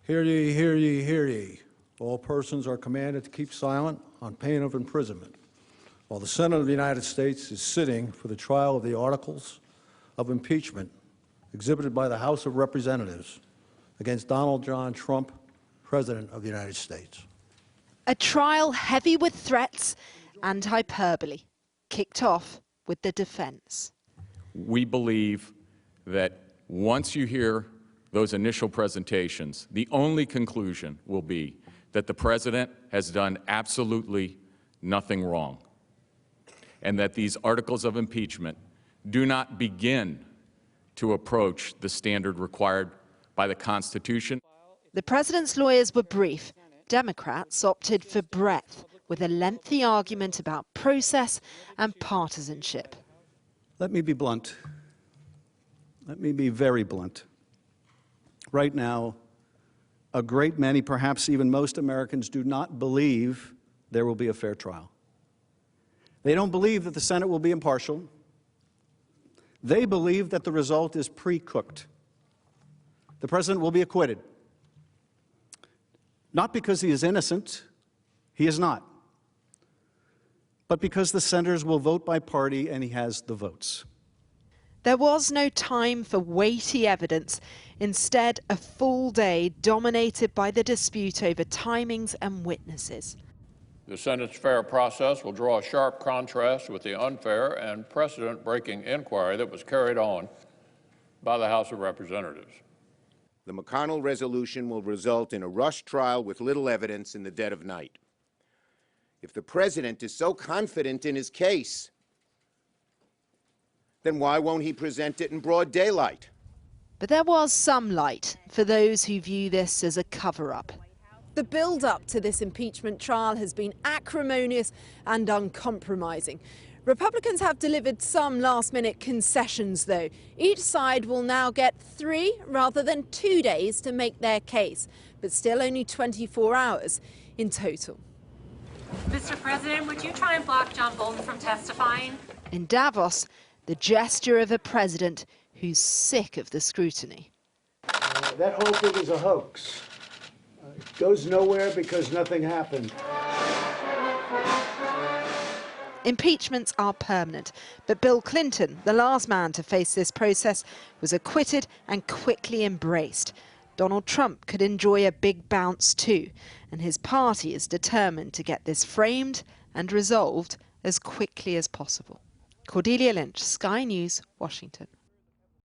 Hear ye, hear ye, hear ye. All persons are commanded to keep silent on pain of imprisonment while the Senate of the United States is sitting for the trial of the articles of impeachment exhibited by the House of Representatives against Donald John Trump, President of the United States. A trial heavy with threats and hyperbole, kicked off with the defense. We believe that once you hear those initial presentations, the only conclusion will be that the President has done absolutely nothing wrong, and that these articles of impeachment do not begin to approach the standard required by the Constitution. The President's lawyers were brief. Democrats opted for breadth, with a lengthy argument about process and partisanship. Let me be blunt. Let me be very blunt. Right now, a great many, perhaps even most Americans, do not believe there will be a fair trial. They don't believe that the Senate will be impartial. They believe that the result is pre-cooked. The President will be acquitted. Not because he is innocent, he is not, but because the senators will vote by party and he has the votes. There was no time for weighty evidence. Instead, a full day dominated by the dispute over timings and witnesses. The Senate's fair process will draw a sharp contrast with the unfair and precedent-breaking inquiry that was carried on by the House of Representatives. The McConnell resolution will result in a rushed trial with little evidence in the dead of night. If the President is so confident in his case, then why won't he present it in broad daylight? But there was some light for those who view this as a cover-up. The build-up to this impeachment trial has been acrimonious and uncompromising. Republicans have delivered some last-minute concessions, though. Each side will now get 3 rather than 2 days to make their case, but still only 24 hours in total. Mr. President, would you try and block John Bolton from testifying? In Davos, the gesture of a president who's sick of the scrutiny. That whole thing is a hoax. It goes nowhere because nothing happened. Impeachments are permanent, but Bill Clinton, the last man to face this process, was acquitted and quickly embraced. Donald Trump could enjoy a big bounce too, and his party is determined to get this framed and resolved as quickly as possible. Cordelia Lynch, Sky News, Washington.